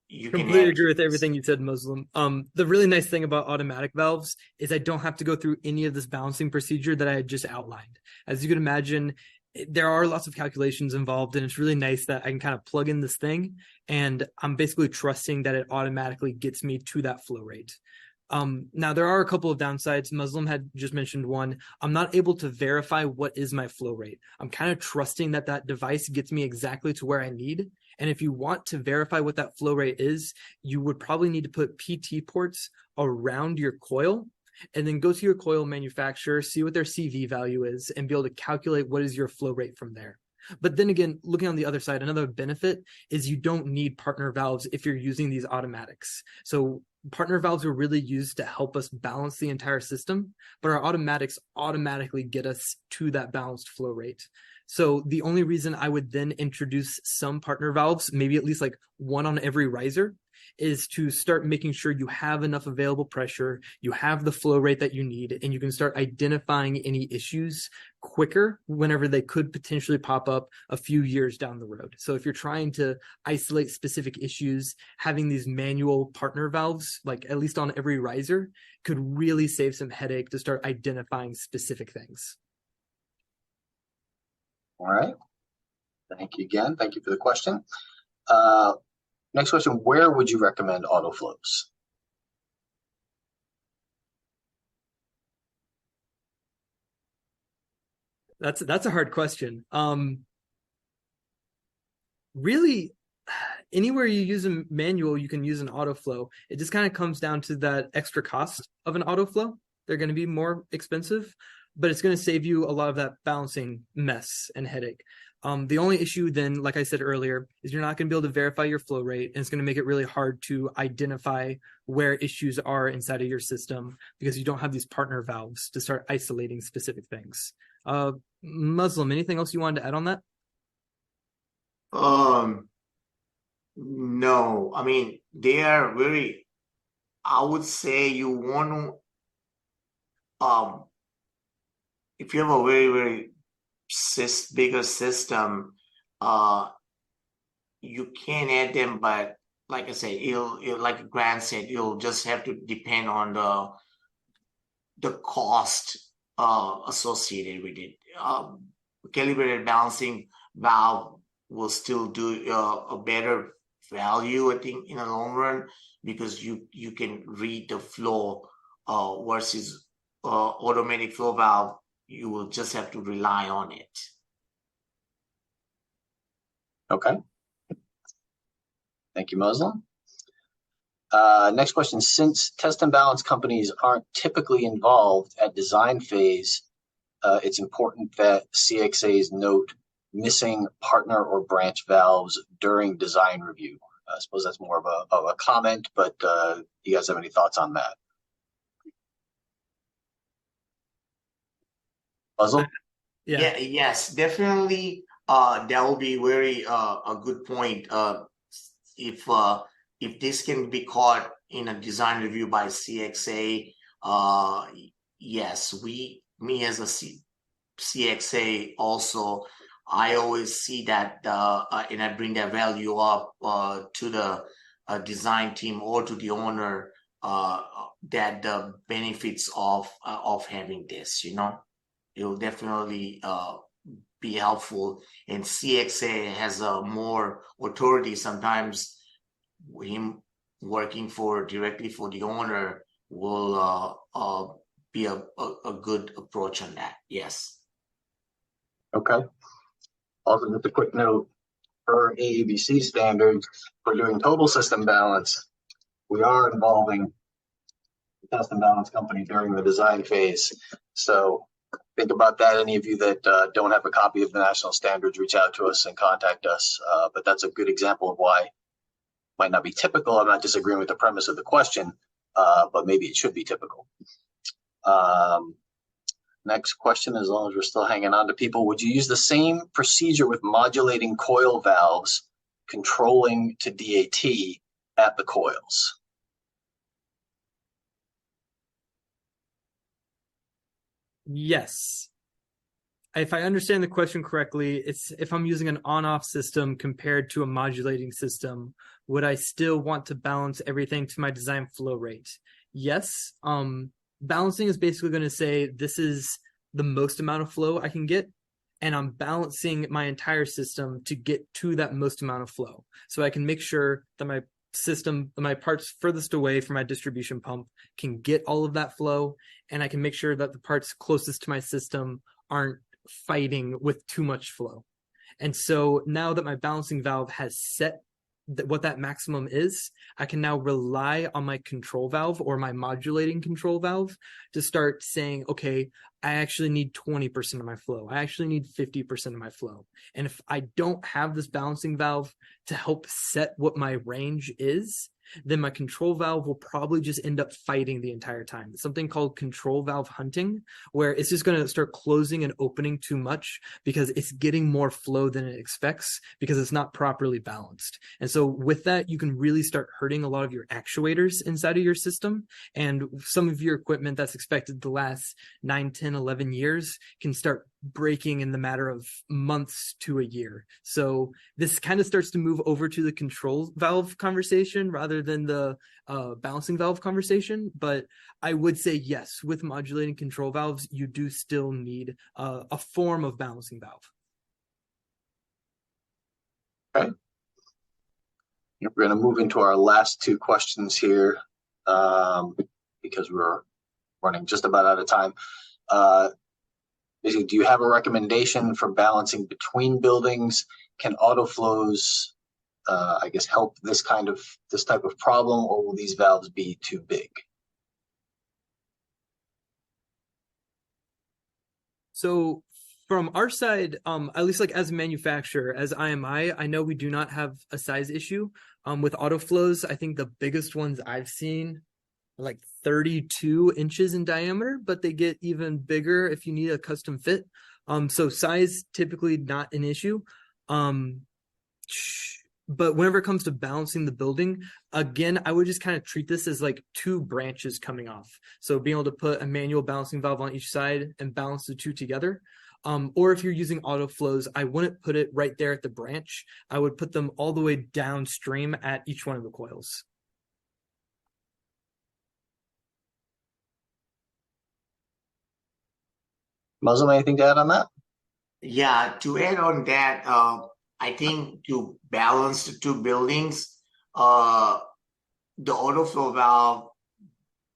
you can completely agree with everything you said, Muslim. The really nice thing about automatic valves is I don't have to go through any of this balancing procedure that I had just outlined. As you can imagine, there are lots of calculations involved, and it's really nice that I can kind of plug in this thing, and I'm basically trusting that it automatically gets me to that flow rate. Now, there are a couple of downsides. Muslim had just mentioned one. I'm not able to verify what is my flow rate. I'm kind of trusting that that device gets me exactly to where I need. And if you want to verify what that flow rate is, you would probably need to put PT ports around your coil and then go to your coil manufacturer, see what their CV value is, and be able to calculate what is your flow rate from there. But then again, looking on the other side, another benefit is you don't need partner valves if you're using these automatics. So partner valves are really used to help us balance the entire system, but our automatics automatically get us to that balanced flow rate. So the only reason I would then introduce some partner valves, maybe at least like one on every riser, is to start making sure you have enough available pressure, you have the flow rate that you need, and you can start identifying any issues quicker whenever they could potentially pop up a few years down the road. So if you're trying to isolate specific issues, having these manual partner valves, like at least on every riser, could really save some headache to start identifying specific things. All right. Thank you again. Thank you for the question. Next question, where would you recommend autoflows? That's a hard question. Really, anywhere you use a manual, you can use an autoflow. It just kind of comes down to that extra cost of an autoflow. They're going to be more expensive, but it's going to save you a lot of that balancing mess and headache. The only issue then, like I said earlier, is you're not going to be able to verify your flow rate, and it's going to make it really hard to identify where issues are inside of your system because you don't have these partner valves to start isolating specific things. Muslim, anything else you wanted to add on that? No, I mean, they are very, I would say you want to, if you have a very, very bigger system, you can add them, but like I said, it'll like Grant said, you'll just have to depend on the cost associated with it. Calibrated balancing valve will still do a better value, I think, in the long run, because you can read the flow versus automatic flow valve. You will just have to rely on it. Okay. Thank you, Muslim. Next question. Since test and balance companies aren't typically involved at design phase, it's important that CXAs note missing partner or branch valves during design review. I suppose that's more of a comment, but do you guys have any thoughts on that? Muslim? Yeah, yes, definitely. That will be very a good point. If this can be caught in a design review by CXA, yes, me as a CXA also, I always see that and I bring that value up to the design team or to the owner that the benefits of having this, it will definitely be helpful. And CXA has more authority sometimes. Him working directly for the owner will be a good approach on that. Yes. Okay. Also, just a quick note, per AABC standards, for doing total system balance, we are involving the test and balance company during the design phase. So think about that. Any of you that don't have a copy of the national standards, reach out to us and contact us. But that's a good example of why it might not be typical. I'm not disagreeing with the premise of the question, but maybe it should be typical. Next question, as long as we're still hanging on to people, would you use the same procedure with modulating coil valves controlling to DAT at the coils? Yes. If I understand the question correctly, it's if I'm using an on-off system compared to a modulating system, would I still want to balance everything to my design flow rate? Yes. Balancing is basically going to say this is the most amount of flow I can get, and I'm balancing my entire system to get to that most amount of flow. So I can make sure that my system, my parts furthest away from my distribution pump can get all of that flow, and I can make sure that the parts closest to my system aren't fighting with too much flow. And so now that my balancing valve has set what that maximum is, I can now rely on my control valve or my modulating control valve to start saying, okay, I actually need 20% of my flow. I actually need 50% of my flow. And if I don't have this balancing valve to help set what my range is, then my control valve will probably just end up fighting the entire time. It's something called control valve hunting, where it's just going to start closing and opening too much because it's getting more flow than it expects because it's not properly balanced. And so with that, you can really start hurting a lot of your actuators inside of your system. And some of your equipment that's expected to last 9, 10, 11 years can start breaking in the matter of months to a year. So this kind of starts to move over to the control valve conversation rather than the balancing valve conversation. But I would say yes, with modulating control valves, you do still need a form of balancing valve. Okay. We're going to move into our last two questions here because we're running just about out of time. Do you have a recommendation for balancing between buildings? Can autoflows, I guess, help this type of problem, or will these valves be too big? So from our side, at least like as a manufacturer, as IMI, I know we do not have a size issue. With autoflows, I think the biggest ones I've seen are like 32 inches in diameter, but they get even bigger if you need a custom fit. So size typically not an issue. But whenever it comes to balancing the building, again, I would just kind of treat this as like two branches coming off. So being able to put a manual balancing valve on each side and balance the two together. Or if you're using autoflows, I wouldn't put it right there at the branch. I would put them all the way downstream at each one of the coils. Muslim, anything to add on that? Yeah, to add on that, I think to balance the two buildings, the autoflow valve,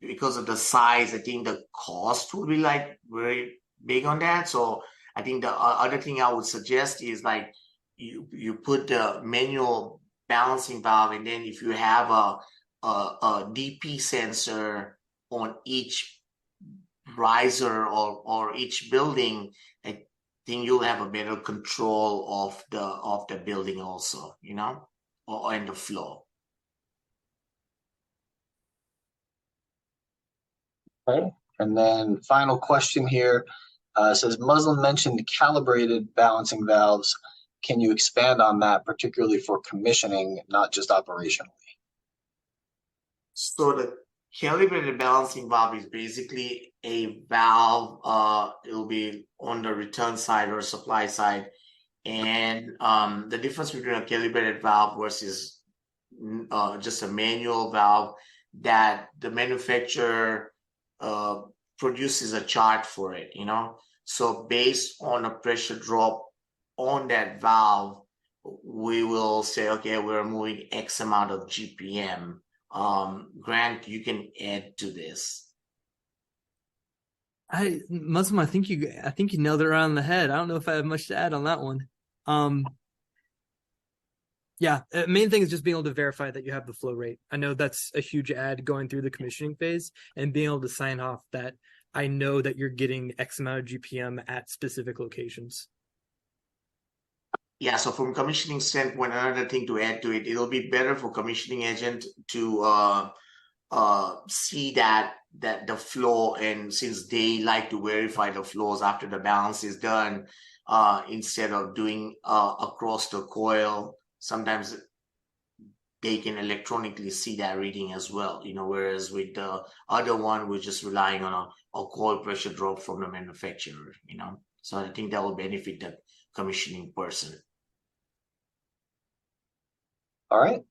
because of the size, I think the cost will be like very big on that. So I think the other thing I would suggest is like you put the manual balancing valve, and then if you have a DP sensor on each riser or each building, I think you'll have a better control of the building also, you know, and the flow. Okay. And then final question here says Muslim mentioned calibrated balancing valves. Can you expand on that, particularly for commissioning, not just operationally? So the calibrated balancing valve is basically a valve. It'll be on the return side or supply side, and the difference between a calibrated valve versus just a manual valve, that the manufacturer produces a chart for it, you know. So based on a pressure drop on that valve, we will say, okay, we're moving X amount of GPM. Grant, you can add to this. Muslim, I think you nailed it around the head. I don't know if I have much to add on that one. Yeah, main thing is just being able to verify that you have the flow rate. I know that's a huge add going through the commissioning phase, and being able to sign off that I know that you're getting X amount of GPM at specific locations. Yeah, so from commissioning standpoint, another thing to add to it, it'll be better for commissioning agent to see that the flow, and since they like to verify the flows after the balance is done, instead of doing across the coil, sometimes they can electronically see that reading as well, you know, whereas with the other one, we're just relying on a coil pressure drop from the manufacturer, you know. So I think that will benefit the commissioning person. All right.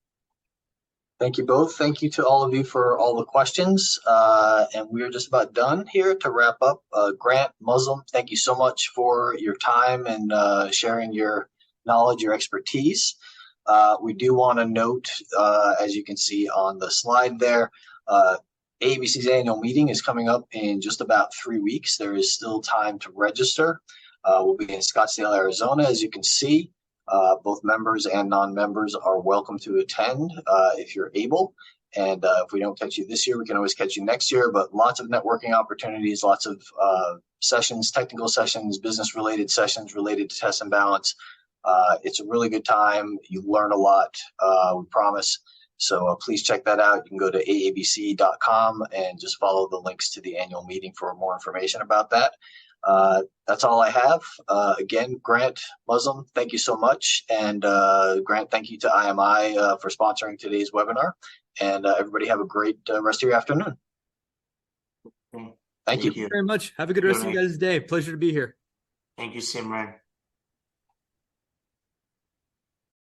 Thank you both. Thank you to all of you for all the questions. And we're just about done here to wrap up. Grant, Muslim, thank you so much for your time and sharing your knowledge, your expertise. We do want to note, as you can see on the slide there, AABC's annual meeting is coming up in just about 3 weeks. There is still time to register. We'll be in Scottsdale, Arizona, as you can see. Both members and non-members are welcome to attend if you're able. And if we don't catch you this year, we can always catch you next year. But lots of networking opportunities, lots of sessions, technical sessions, business-related sessions related to test and balance. It's a really good time. You learn a lot, we promise. So please check that out. You can go to aabc.com and just follow the links to the annual meeting for more information about that. That's all I have. Again, Grant, Muslim, thank you so much. And Grant, thank you to IMI for sponsoring today's webinar. And everybody have a great rest of your afternoon. Thank you. Thank you very much. Have a good rest of you guys' day. Pleasure to be here. Thank you, Simran.